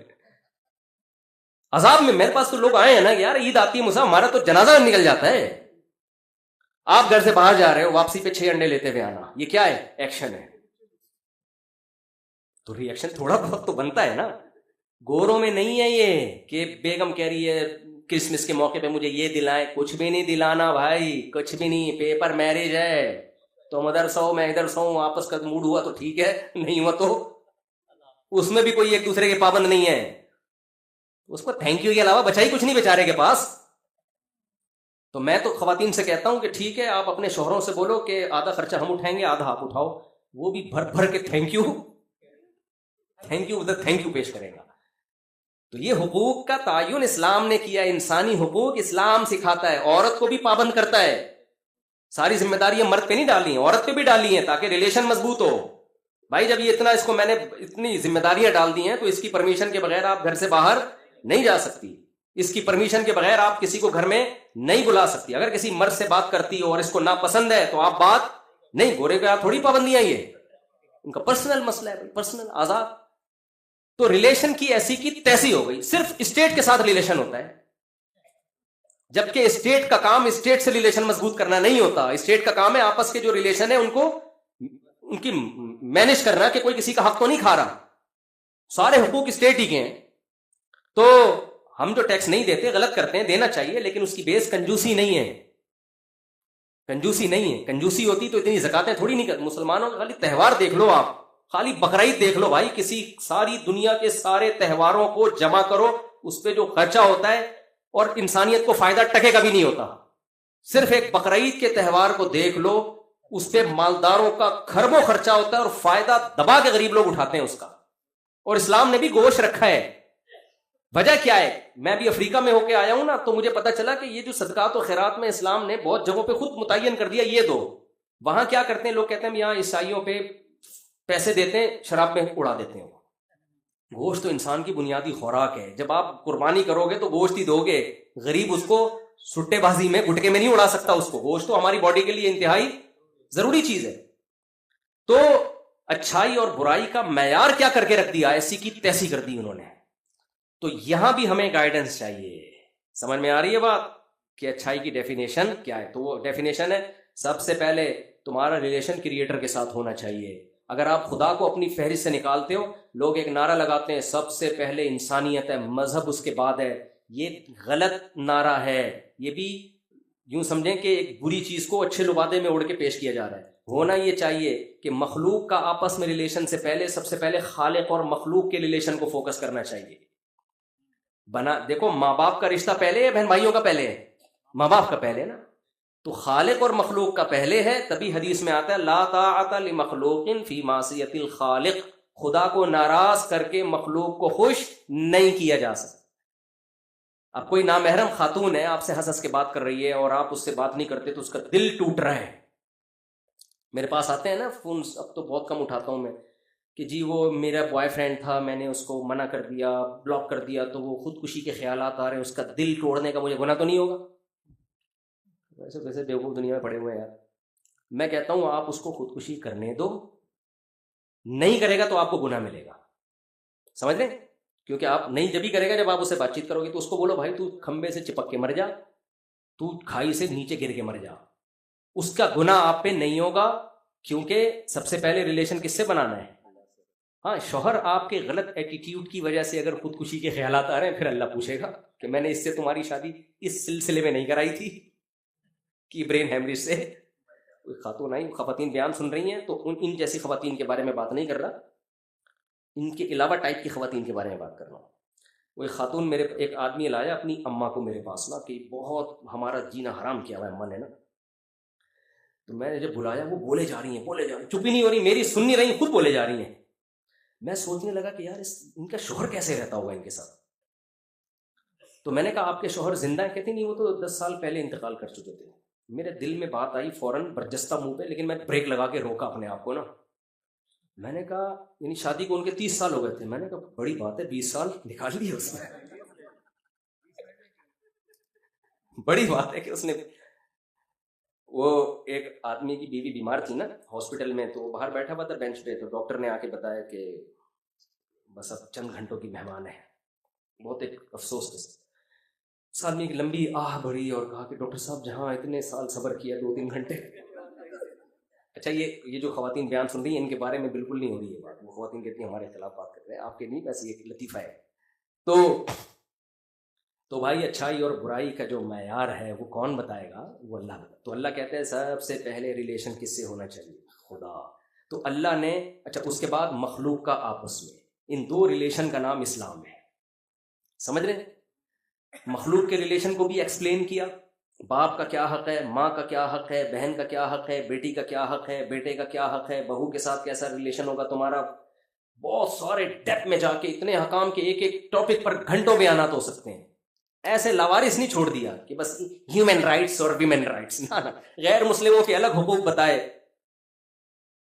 عذاب میں میرے پاس تو لوگ آئے ہیں نا یار، عید آتی ہے مسا ہمارا تو جنازہ نکل جاتا ہے. آپ گھر سے باہر جا رہے ہو، واپسی پہ 6 انڈے لیتے ہوئے آنا، یہ کیا ہے؟ ایکشن ہے. تو ری ایکشن تھوڑا بہت تو بنتا ہے نا. گوروں میں نہیں ہے یہ کہ بیگم کہہ رہی ہے کرسمس کے موقع پہ مجھے یہ دلائیں، کچھ بھی نہیں دلانا بھائی، کچھ بھی نہیں. پیپر میرج ہے، تم ادھر سو میں ادھر سو، آپس کا موڈ ہوا تو ٹھیک ہے، نہیں ہوا تو اس میں بھی کوئی ایک دوسرے کے پابند نہیں ہے. اس کو تھینک یو کے علاوہ بچا ہی کچھ نہیں بیچارے کے پاس. تو میں تو خواتین سے کہتا ہوں کہ ٹھیک ہے آپ اپنے شوہروں سے بولو کہ آدھا خرچہ ہم اٹھائیں گے، آدھا آپ اٹھاؤ، وہ بھی بھر بھر کے تھینک یو ادھر تھینک یو پیش کرے گا. تو یہ حقوق کا تعین اسلام نے کیا، انسانی حقوق اسلام سکھاتا ہے، عورت کو بھی پابند کرتا ہے. ساری ذمہ داریاں مرد پہ نہیں ڈالی ہیں، عورت پہ بھی ڈالی ہیں تاکہ ریلیشن مضبوط ہو. بھائی جب یہ اتنا اس کو میں نے اتنی ذمہ داریاں ڈال دی ہیں تو اس کی پرمیشن کے بغیر آپ گھر سے باہر نہیں جا سکتی، اس کی پرمیشن کے بغیر آپ کسی کو گھر میں نہیں بلا سکتی. اگر کسی مرد سے بات کرتی ہو اور اس کو ناپسند ہے تو آپ بات نہیں. گورے کو تھوڑی پابندیاں، یہ ان کا پرسنل مسئلہ ہے، پرسنل آزاد. تو ریلیشن کی ایسی کی تیسی ہو گئی، صرف اسٹیٹ کے ساتھ ریلیشن ہوتا ہے، جبکہ اسٹیٹ کا کام اسٹیٹ سے ریلیشن مضبوط کرنا نہیں ہوتا. اسٹیٹ کا کام ہے آپس کے جو ریلیشن ہے ان کو ان کی مینج کرنا، کہ کوئی کسی کا حق تو نہیں کھا رہا. سارے حقوق اسٹیٹ ہی کے ہیں. تو ہم جو ٹیکس نہیں دیتے غلط کرتے ہیں، دینا چاہیے، لیکن اس کی بیس کنجوسی نہیں ہے. کنجوسی نہیں ہے. کنجوسی ہوتی تو اتنی زکاتیں تھوڑی نہیں کرتے. مسلمانوں کا خالی تہوار دیکھ لو، آپ خالی بقرعید دیکھ لو بھائی، کسی ساری دنیا کے سارے تہواروں کو جمع کرو، اس پہ جو خرچہ ہوتا ہے اور انسانیت کو فائدہ ٹکے کا بھی نہیں ہوتا. صرف ایک بقرعید کے تہوار کو دیکھ لو، اس پہ مالداروں کا کھربوں خرچہ ہوتا ہے اور فائدہ دبا کے غریب لوگ اٹھاتے ہیں اس کا. اور اسلام نے بھی گوشت رکھا ہے. وجہ کیا ہے؟ میں بھی افریقہ میں ہو کے آیا ہوں نا، تو مجھے پتا چلا کہ یہ جو صدقات و خیرات میں اسلام نے بہت جگہوں پہ خود متعین کر دیا یہ دو. وہاں کیا کرتے ہیں لوگ؟ کہتے ہیں یہاں عیسائیوں پہ پیسے دیتے ہیں، شراب میں اڑا دیتے ہیں. گوشت تو انسان کی بنیادی خوراک ہے، جب آپ قربانی کرو گے تو گوشت ہی دو گے. غریب اس کو سٹے بازی میں گٹکے میں نہیں اڑا سکتا اس کو. گوشت تو ہماری باڈی کے لیے انتہائی ضروری چیز ہے. تو اچھائی اور برائی کا معیار کیا کر کے رکھ دیا، ایسی کی تیسی کر دی انہوں نے. تو یہاں بھی ہمیں گائیڈنس چاہیے. سمجھ میں آ رہی ہے بات کہ اچھائی کی ڈیفینیشن کیا ہے؟ تو وہ ڈیفینیشن ہے سب سے پہلے تمہارا ریلیشن کریٹر کے ساتھ ہونا چاہیے. اگر آپ خدا کو اپنی فہرست سے نکالتے ہو، لوگ ایک نعرہ لگاتے ہیں سب سے پہلے انسانیت ہے، مذہب اس کے بعد ہے. یہ غلط نعرہ ہے. یہ بھی یوں سمجھیں کہ ایک بری چیز کو اچھے لبادے میں اوڑھ کے پیش کیا جا رہا ہے. ہونا یہ چاہیے کہ مخلوق کا آپس میں ریلیشن سے پہلے سب سے پہلے خالق اور مخلوق کے ریلیشن کو فوکس کرنا چاہیے. دیکھو ماں باپ کا رشتہ پہلے ہے، بہن بھائیوں کا پہلے ہے؟ ماں باپ کا پہلے نا. تو خالق اور مخلوق کا پہلے ہے. تبھی حدیث میں آتا ہے لا طاعت لمخلوق فی معصیت الخالق. خدا کو ناراض کر کے مخلوق کو خوش نہیں کیا جا سکتا. اب کوئی نامحرم خاتون ہے، آپ سے ہنس ہنس کے بات کر رہی ہے اور آپ اس سے بات نہیں کرتے تو اس کا دل ٹوٹ رہا ہے. میرے پاس آتے ہیں نا فون، اب تو بہت کم اٹھاتا ہوں میں، کہ جی وہ میرا بوائے فرینڈ تھا، میں نے اس کو منع کر دیا، بلاک کر دیا، تو وہ خودکشی کے خیالات آ رہے ہیں، اس کا دل توڑنے کا مجھے گناہ تو نہیں ہوگا؟ ویسے ویسے بیوقوف دنیا میں پڑے ہوئے ہیں یار. میں کہتا ہوں آپ اس کو خودکشی کرنے دو، نہیں کرے گا تو آپ کو گناہ ملے گا. سمجھ لیں؟ کیونکہ آپ نہیں جبھی کرے گا جب آپ اس سے بات چیت کرو گے. تو اس کو بولو بھائی تو کھمبے سے چپک کے مر جا، تو کھائی سے نیچے گر کے مر جا، اس کا گناہ آپ پہ نہیں ہوگا. کیونکہ سب سے پہلے ریلیشن کس سے بنانا ہے؟ ہاں، شوہر آپ کے غلط ایٹیٹیوڈ کی وجہ سے اگر خودکشی کے خیالات آ رہے ہیں، پھر اللہ پوچھے گا کہ میں نے اس سے تمہاری شادی اس سلسلے میں نہیں کرائی تھی کہ برین ہیمریج سے. کوئی خاتون آئی، خواتین بیان سن رہی ہیں تو ان جیسی خواتین کے بارے میں بات نہیں کر رہا، ان کے علاوہ ٹائپ کی خواتین کے بارے میں بات کر رہا ہوں. وہ ایک خاتون میرے، ایک آدمی لایا اپنی اماں کو میرے پاس نا، کہ بہت ہمارا جینا حرام کیا ہوا ہے اماں نے نا. تو میں نے جب بلایا وہ بولے جا رہی ہیں، چپ ہی نہیں ہو رہی، میری سن نہیں رہی، خود بولے جا رہی ہیں. میں سوچنے لگا کہ یار ان کا شوہر کیسے رہتا ہوگا ان کے ساتھ. تو میں نے کہا آپ کے شوہر زندہ ہیں؟ کہتے نہیں، وہ تو 10 سال پہلے انتقال کر چکے تھے. میرے دل میں بات آئی فوراً، برجستہ منہ پہ، لیکن میں بریک لگا کے روکا اپنے آپ کو نا. میں نے کہا یعنی شادی کو ان کے 30 سال ہو گئے تھے. میں نے کہا بڑی بات ہے، 20 سال نکال لیے اس نے. بڑی بات ہے کہ اس نے، وہ ایک آدمی کی بیوی بیمار تھی نا ہاسپٹل میں، تو باہر بیٹھا ہوا تھا بینچ پہ، تو ڈاکٹر نے آ کے بتایا کہ بس اب چند گھنٹوں کی مہمان ہے. بہت ایک افسوس کے ساتھ اس آدمی کی لمبی آہ بڑی اور کہا کہ ڈاکٹر صاحب جہاں اتنے سال صبر کیا 2-3 گھنٹے. اچھا یہ جو خواتین بیان سن رہی ہیں ان کے بارے میں بالکل نہیں ہو رہی ہے بات. وہ خواتین کہتی ہیں ہمارے خلاف بات کر رہے ہیں، آپ کے نہیں، ویسے ایک لطیفہ ہے. تو بھائی اچھائی اور برائی کا جو معیار ہے وہ کون بتائے گا؟ وہ اللہ بتائے. تو اللہ کہتے ہیں سب سے پہلے ریلیشن کس سے ہونا چاہیے؟ خدا. تو اللہ نے، اچھا اس کے بعد مخلوق کا آپس میں، ان دو ریلیشن کا نام اسلام ہے. سمجھ رہے ہیں؟ مخلوق کے ریلیشن کو بھی ایکسپلین کیا، باپ کا کیا حق ہے، ماں کا کیا حق ہے، بہن کا کیا حق ہے، بیٹی کا کیا حق ہے، بیٹے کا کیا حق ہے، بہو کے ساتھ کیسا ریلیشن ہوگا تمہارا. بہت سارے ڈیپ میں جا کے اتنے حکام کے ایک ایک ٹاپک پر گھنٹوں بیانات ہو سکتے ہیں. ایسے لاوارث نہیں چھوڑ دیا کہ بس ہیومن رائٹس اور ویمن رائٹس، نہ غیر مسلموں کے الگ حقوق بتائے.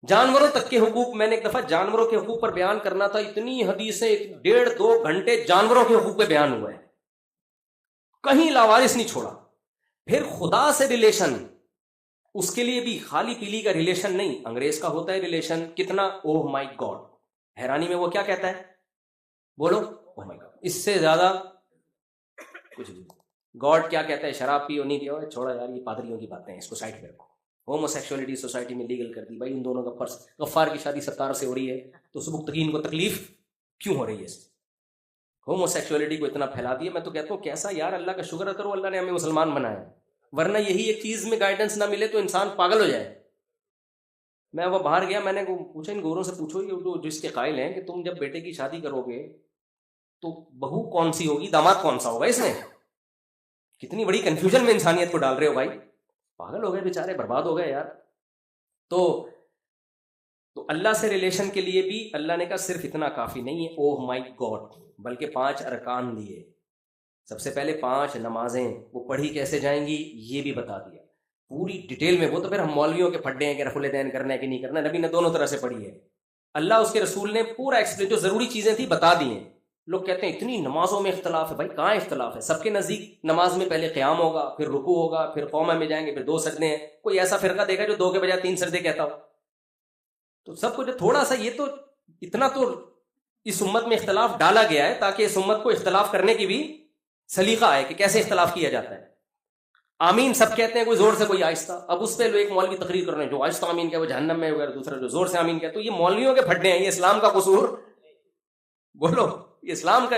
جانوروں تک کے حقوق، میں نے ایک دفعہ جانوروں کے حقوق پر بیان کرنا تھا، اتنی حدیثیں 1.5-2 گھنٹے جانوروں کے حقوق پہ بیان ہوا ہے، کہیں لاوارث نہیں چھوڑا. پھر خدا سے ریلیشن، اس کے لیے بھی خالی پیلی کا ریلیشن نہیں، انگریز کا ہوتا ہے ریلیشن کتنا، اوہ مائی گاڈ. حیرانی میں وہ کیا کہتا ہے؟ بولو اوہ مائی گاڈ. اس سے زیادہ کچھ نہیں. گاڈ کیا کہتا ہے؟ شراب پیو نہیں پیو، چھوڑا یار یہ پادریوں کی باتیں ہیں، اس کو سائڈ پہ رکھو. ہومو سیکشولیٹی سوسائٹی میں لیگل کر دی بھائی، ان دونوں کا فرض. غفار کی شادی 17 سے ہو رہی ہے تو سبکتگین کو تکلیف کیوں ہو رہی ہے؟ ہومو سیکشولیٹی کو اتنا پھیلا دیا. میں تو کہتا ہوں کیسا یار، اللہ کا شکر کرو اللہ نے ہمیں مسلمان بنایا، ورنہ یہی ایک چیز میں گائیڈنس نہ ملے تو انسان پاگل ہو جائے. میں وہ باہر گیا، میں نے پوچھا ان گوروں سے، پوچھو یہ جو جس کے قائل ہیں کہ تم جب بیٹے کی شادی کرو گے تو بہو کون سی ہوگی، داماد کون سا ہوگا؟ اس میں کتنی بڑی کنفیوژن میں انسانیت کو ڈال رہے ہو بھائی. پاگل ہو گئے بیچارے، برباد ہو گئے یار. تو اللہ سے ریلیشن کے لیے بھی اللہ نے کہا صرف اتنا کافی نہیں ہے، اوہ مائی گاڈ، بلکہ 5 ارکان دیے. سب سے پہلے 5 نمازیں، وہ پڑھی کیسے جائیں گی یہ بھی بتا دیا پوری ڈیٹیل میں. وہ تو پھر ہم مولویوں کے پھڈے ہیں کہ رفع الدین کرنا ہے کہ نہیں کرنا، نبی نے دونوں طرح سے پڑھی ہے. اللہ اس کے رسول نے پورا ایکسپلین، جو ضروری چیزیں تھیں بتا دی ہیں. لوگ کہتے ہیں اتنی نمازوں میں اختلاف ہے، بھائی کہاں اختلاف ہے؟ سب کے نزدیک نماز میں پہلے قیام ہوگا، پھر رکوع ہوگا، پھر قوما میں جائیں گے، پھر 2 سجدے ہیں. کوئی ایسا فرقہ دیکھا جو 2 کے بجائے 3 سجدے کہتا ہو؟ تو سب کو جو تھوڑا سا، یہ تو اتنا تو اس امت میں اختلاف ڈالا گیا ہے تاکہ اس امت کو اختلاف کرنے کی بھی سلیقہ آئے کہ کیسے اختلاف کیا جاتا ہے. آمین سب کہتے ہیں، کوئی زور سے کوئی آہستہ. اب اس پہ ایک مولوی تقریر کر رہے ہیں جو آہستہ آمین کہے وہ جہنم میں ہوگا، دوسرا جو زور سے آمین کہے. تو یہ مولویوں کے پھڈے ہیں، یہ اسلام کا قصور بولو، یہ اسلام کا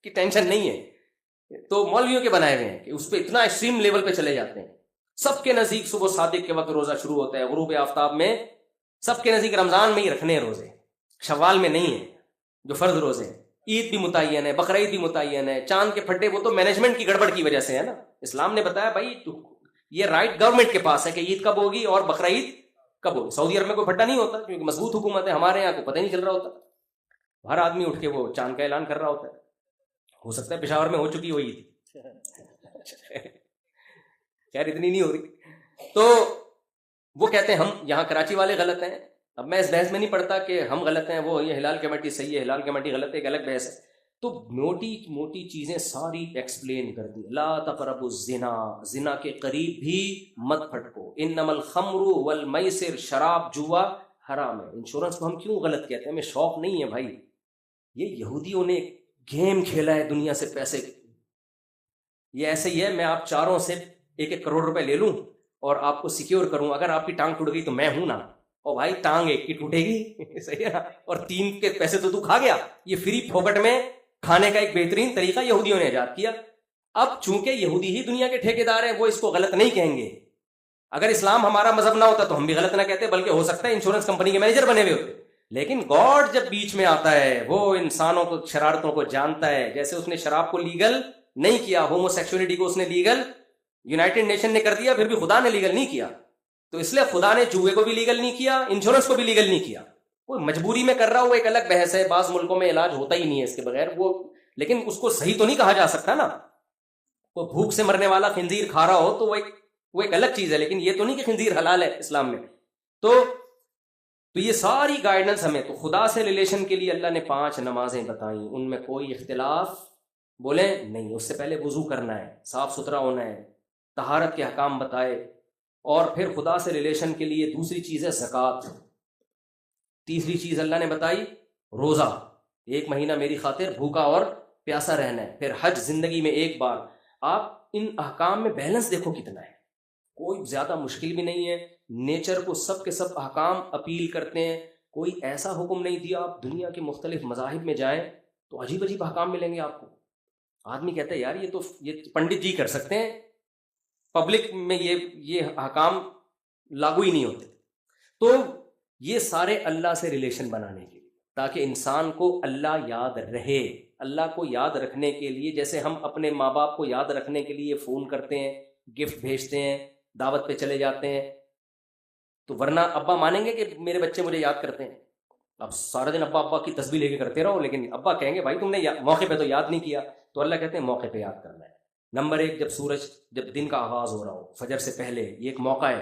کی ٹینشن نہیں ہے، تو مولویوں کے بنائے ہوئے ہیں کہ اس پہ اتنا ایکسٹریم لیول پہ چلے جاتے ہیں. سب کے نزدیک صبح صادق کے وقت روزہ شروع ہوتا ہے، غروب آفتاب میں. سب کے نزدیک رمضان میں ہی رکھنے ہیں روزے، شوال میں نہیں ہے جو فرض روزے ہیں. عید بھی متعین ہے، بقرعید بھی متعین ہے. چاند کے پھڈے وہ تو مینجمنٹ کی گڑبڑ کی وجہ سے ہے نا. اسلام نے بتایا بھائی یہ رائٹ گورنمنٹ کے پاس ہے کہ عید کب ہوگی اور بقرعید کب ہوگی. سعودی عرب میں کوئی پھڈا نہیں ہوتا کیونکہ مضبوط حکومت ہے. ہمارے یہاں کو پتہ نہیں چل رہا ہوتا، ہر آدمی اٹھ کے وہ چاند کا اعلان کر رہا ہوتا ہے. ہو سکتا ہے پشاور میں ہو چکی ہو عید، خیر اتنی نہیں ہو رہی. تو وہ کہتے ہیں ہم یہاں کراچی والے غلط ہیں. اب میں اس بحث میں نہیں پڑتا کہ ہم غلط ہیں، وہ یہ ہلال کمیٹی صحیح ہے، ہلال کمیٹی غلط ہے، ایک الگ بحث ہے. تو موٹی موٹی چیزیں ساری ایکسپلین کر دی. لا تقربوا الزنا، زنا کے قریب بھی مت پھٹکو. انما الخمر والمیسر، شراب جوا حرام ہے. انشورنس کو ہم کیوں غلط کہتے ہیں؟ ہمیں شوق نہیں ہے بھائی. یہ یہودیوں نے گیم کھیلا ہے دنیا سے پیسے. یہ ایسے ہی ہے، میں آپ چاروں سے 1-1 کروڑ روپے لے لوں اور آپ کو سیکیور کروں. اگر آپ کی ٹانگ ٹوٹ گئی تو میں ہوں نا. اور بھائی ٹانگ ایک کی ٹوٹے گی صحیح ہے نا، اور 3 کے پیسے تو کھا گیا. یہ فری پھوکٹ میں کھانے کا ایک بہترین طریقہ یہودیوں نے ایجاد کیا. اب چونکہ یہودی ہی دنیا کے ٹھیکیدار ہیں، وہ اس کو غلط نہیں کہیں گے. اگر اسلام ہمارا مذہب نہ ہوتا تو ہم بھی غلط نہ کہتے، بلکہ ہو سکتا ہے انشورنس کمپنی کے مینیجر بنے ہوئے ہوتے. لیکن گاڈ جب بیچ میں آتا ہے، وہ انسانوں کو شرارتوں کو جانتا ہے. جیسے اس نے شراب کو لیگل نہیں کیا، ہومو سیکسولیٹی کو اس نے لیگل یونائٹڈ نیشن نے کر دیا، پھر بھی خدا نے لیگل نہیں کیا. تو اس لیے خدا نے جوئے کو بھی لیگل نہیں کیا، انشورنس کو بھی لیگل نہیں کیا. وہ مجبوری میں کر رہا ہو، ایک الگ بحث ہے. بعض ملکوں میں علاج ہوتا ہی نہیں ہے اس کے بغیر، وہ لیکن اس کو صحیح تو نہیں کہا جا سکتا نا. وہ بھوک سے مرنے والا خنزیر کھا رہا ہو تو وہ ایک الگ چیز ہے، لیکن یہ تو نہیں کہ خنزیر حلال ہے اسلام میں. تو یہ ساری گائیڈنس ہمیں، تو خدا سے ریلیشن کے لیے اللہ نے 5 نمازیں بتائیں، ان میں کوئی اختلاف بولیں نہیں. اس سے پہلے وضو کرنا ہے، صاف ستھرا ہونا ہے، طہارت کے احکام بتائے. اور پھر خدا سے ریلیشن کے لیے دوسری چیز ہے زکوٰۃ. تیسری چیز اللہ نے بتائی روزہ، 1 مہینہ میری خاطر بھوکا اور پیاسا رہنا ہے. پھر حج زندگی میں 1 بار. آپ ان احکام میں بیلنس دیکھو کتنا ہے، کوئی زیادہ مشکل بھی نہیں ہے. نیچر کو سب کے سب احکام اپیل کرتے ہیں. کوئی ایسا حکم نہیں دیا. آپ دنیا کے مختلف مذاہب میں جائیں تو عجیب عجیب احکام ملیں گے آپ کو. آدمی کہتا ہے یار یہ پنڈت جی کر سکتے ہیں، پبلک میں یہ احکام لاگو ہی نہیں ہوتے. تو یہ سارے اللہ سے ریلیشن بنانے کے لیے، تاکہ انسان کو اللہ یاد رہے. اللہ کو یاد رکھنے کے لیے جیسے ہم اپنے ماں باپ کو یاد رکھنے کے لیے فون کرتے ہیں، گفٹ بھیجتے ہیں، دعوت پہ چلے جاتے ہیں، تو ورنہ ابا مانیں گے کہ میرے بچے مجھے یاد کرتے ہیں؟ اب سارا دن ابا ابا کی تسبیح لے کے کرتے رہو، لیکن ابا کہیں گے بھائی تم نے موقع پہ تو یاد نہیں کیا. تو اللہ کہتے ہیں موقع پہ یاد کرنا ہے. نمبر 1، جب دن کا آغاز ہو رہا ہو، فجر سے پہلے، یہ ایک موقع ہے.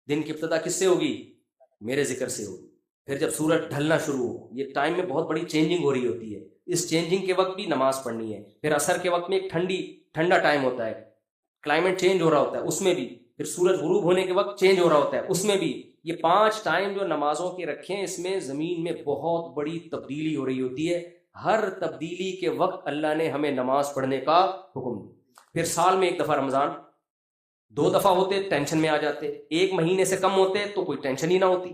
دن کی ابتدا کس سے ہوگی؟ میرے ذکر سے ہوگی. پھر جب سورج ڈھلنا شروع ہو، یہ ٹائم میں بہت بڑی چینجنگ ہو رہی ہوتی ہے، اس چینجنگ کے وقت بھی نماز پڑھنی ہے. پھر عصر کے وقت میں ایک ٹھنڈا ٹائم ہوتا ہے، کلائمیٹ چینج ہو رہا ہوتا ہے، اس میں بھی. پھر سورج غروب ہونے کے وقت چینج ہو رہا ہوتا ہے، اس میں بھی. یہ 5 ٹائم جو نمازوں کے رکھے ہیں، اس میں زمین میں بہت بڑی تبدیلی ہو رہی ہوتی ہے. ہر تبدیلی کے وقت اللہ نے ہمیں نماز پڑھنے کا حکم دیا. پھر سال میں 1 دفعہ رمضان، 2 دفعہ ہوتے ٹینشن میں آ جاتے، 1 مہینے سے کم ہوتے تو کوئی ٹینشن ہی نہ ہوتی.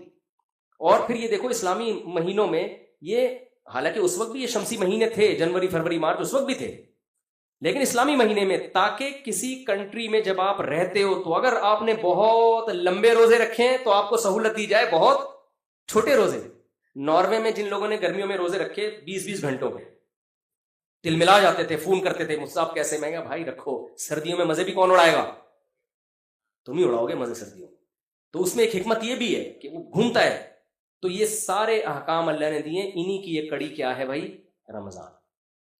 اور پھر یہ دیکھو اسلامی مہینوں میں یہ، حالانکہ اس وقت بھی یہ شمسی مہینے تھے، جنوری فروری مارچ اس وقت بھی تھے، لیکن اسلامی مہینے میں، تاکہ کسی کنٹری میں جب آپ رہتے ہو تو اگر آپ نے بہت لمبے روزے رکھے ہیں تو آپ کو سہولت دی جائے بہت چھوٹے روزے. ناروے میں جن لوگوں نے گرمیوں میں روزے رکھے 20-20 گھنٹوں میں، تل ملا جاتے تھے، فون کرتے تھے مجھ سے آپ کیسے؟ میں کہا بھائی رکھو، سردیوں میں مزے بھی کون اڑائے گا؟ تم ہی اڑاؤ گے مزے سردیوں میں. تو اس میں ایک حکمت یہ بھی ہے کہ وہ گھومتا ہے. تو یہ سارے احکام اللہ نے دیے، انہی کی یہ کڑی کیا ہے بھائی؟ رمضان.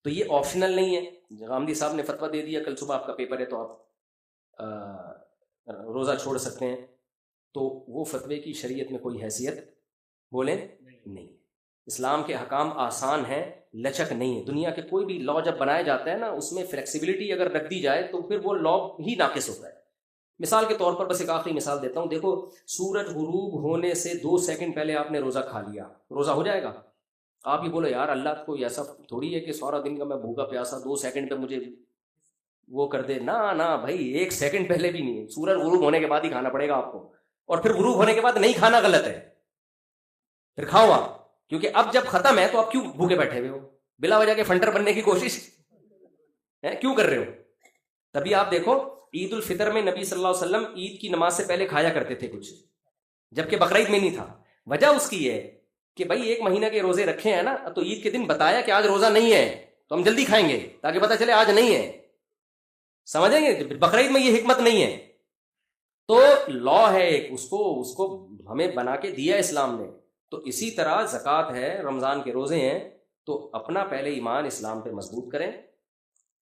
تو یہ آپشنل نہیں ہے. غامدی صاحب نے فتویٰ دے دیا کل صبح آپ کا پیپر ہے تو آپ روزہ چھوڑ سکتے ہیں، تو وہ فتوے کی شریعت میں کوئی حیثیت بولیں نہیں. اسلام کے حکام آسان ہیں، لچک نہیں ہے. دنیا کے کوئی بھی لا جب بنایا جاتا ہے نا، اس میں فلیکسیبلٹی اگر رکھ دی جائے تو پھر وہ لا ہی ناقص ہوتا ہے. مثال کے طور پر بس ایک آخری مثال دیتا ہوں. دیکھو سورج غروب ہونے سے 2 سیکنڈ پہلے آپ نے روزہ کھا لیا، روزہ ہو جائے گا؟ آپ ہی بولو یار اللہ کو ایسا تھوڑی ہے کہ سارا دن کا میں بھوکا پیاسا 2 سیکنڈ پہ مجھے وہ کر دے. نہ بھائی 1 سیکنڈ پہلے بھی نہیں، سورج غروب ہونے کے بعد ہی کھانا پڑے گا آپ کو. اور پھر غروب ہونے کے بعد نہیں کھانا غلط ہے، پھر کھاؤ آپ، کیونکہ اب جب ختم ہے تو آپ کیوں بھوکے بیٹھے ہوئے ہو؟ بلا وجہ کے فنٹر بننے کی کوشش کیوں کر رہے ہو؟ تبھی آپ دیکھو عید الفطر میں نبی صلی اللہ علیہ وسلم عید کی نماز سے پہلے کھایا کرتے تھے کچھ، جبکہ بقرعید میں نہیں تھا. وجہ اس کی ہے کہ بھائی 1 مہینہ کے روزے رکھے ہیں نا، تو عید کے دن بتایا کہ آج روزہ نہیں ہے تو ہم جلدی کھائیں گے تاکہ پتہ چلے آج نہیں ہے. سمجھیں گے؟ بقرعید میں یہ حکمت نہیں ہے. تو لا ہے ایک، اس کو ہمیں بنا کے دیا اسلام نے. تو اسی طرح زکوٰۃ ہے، رمضان کے روزے ہیں. تو اپنا پہلے ایمان اسلام پہ مضبوط کریں،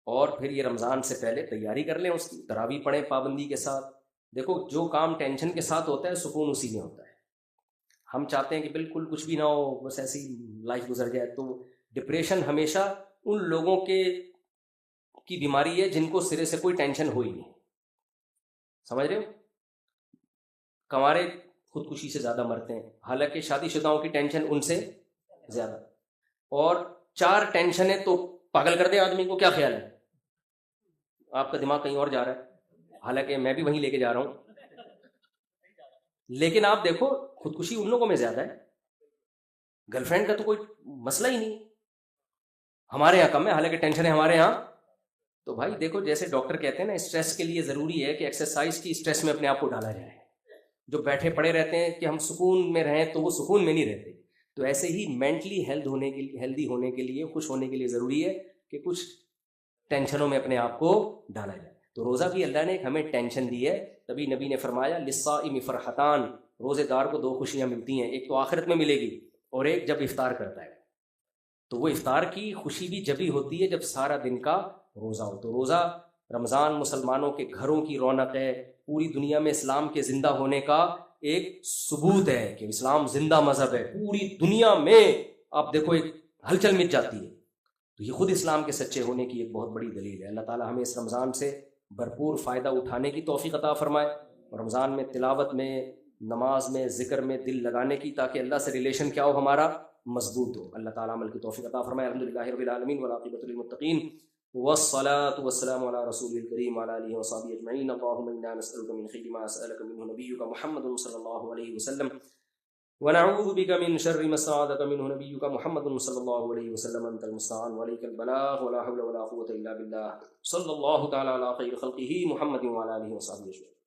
اور پھر یہ رمضان سے پہلے تیاری کر لیں اس کی، تراویح پڑھیں پابندی کے ساتھ. دیکھو جو کام ٹینشن کے ساتھ ہوتا ہے سکون اسی میں ہوتا ہے. ہم چاہتے ہیں کہ بالکل کچھ بھی نہ ہو، بس ایسی لائف گزر جائے. تو ڈپریشن ہمیشہ ان لوگوں کی بیماری ہے جن کو سرے سے کوئی ٹینشن ہوئی نہیں. سمجھ رہے ہو؟ کنوارے خودکشی سے زیادہ مرتے ہیں، حالانکہ شادی شدہوں کی ٹینشن ان سے زیادہ. اور 4 ٹینشنیں تو پاگل کر دے آدمی کو. کیا خیال ہے؟ آپ کا دماغ کہیں اور جا رہا ہے، حالانکہ میں بھی وہیں لے کے جا رہا ہوں. لیکن آپ دیکھو خودکشی ان لوگوں میں زیادہ ہے. گرل فرینڈ کا تو کوئی مسئلہ ہی نہیں، ہمارے یہاں کم ہے، حالانکہ ٹینشن ہے ہمارے یہاں. تو بھائی دیکھو جیسے ڈاکٹر کہتے ہیں نا، اسٹریس کے لیے ضروری ہے کہ ایکسرسائز کی اسٹریس میں اپنے آپ کو ڈالا جائے. جو بیٹھے پڑے رہتے ہیں کہ ہم سکون میں رہیں تو وہ سکون میں نہیں رہتے. تو ایسے ہی مینٹلی ہیلدی ہونے کے لیے، خوش ہونے کے لیے ضروری ہے کہ کچھ ٹینشنوں میں اپنے آپ کو ڈالا جائے. تو روزہ بھی اللہ نے ہمیں ٹینشن دی ہے، تبھی نبی نے فرمایا للصائم فرحتان، روزے دار کو 2 خوشیاں ملتی ہیں، ایک تو آخرت میں ملے گی اور ایک جب افطار کرتا ہے. تو وہ افطار کی خوشی بھی جبھی ہوتی ہے جب سارا دن کا روزہ ہو. تو روزہ رمضان مسلمانوں کے گھروں کی رونق ہے، پوری دنیا میں اسلام کے زندہ ہونے کا ایک ثبوت ہے کہ اسلام زندہ مذہب ہے. پوری دنیا میں آپ دیکھو ایک ہلچل مچ جاتی ہے. تو یہ خود اسلام کے سچے ہونے کی ایک بہت بڑی دلیل ہے. اللہ تعالی ہمیں اس رمضان سے بھرپور فائدہ اٹھانے کی توفیق عطا فرمائے. رمضان میں تلاوت میں، نماز میں، ذکر میں دل لگانے کی، تاکہ اللہ سے ریلیشن کیا ہو ہمارا، مضبوط ہو. اللہ تعالیٰ عمل کی توفیق عطا فرمائے. الحمدللہ رب العالمین والعاقبۃ للمتقین والصلاة والسلام على رسول الكريم وعلى آله وصحبه أجمعين. اللهم إنا نسألك من خير ما سألك منه نبيك محمد صلى الله عليه وسلم، ونعوذ بك من شر ما استعاذك منه نبيك محمد صلى الله عليه وسلم. أنت المستعان وعليك البلاغ ولا حول ولا قوة إلا بالله. صلى الله تعالى على خير خلقه محمد وعلى آله وصحبه أجمعين.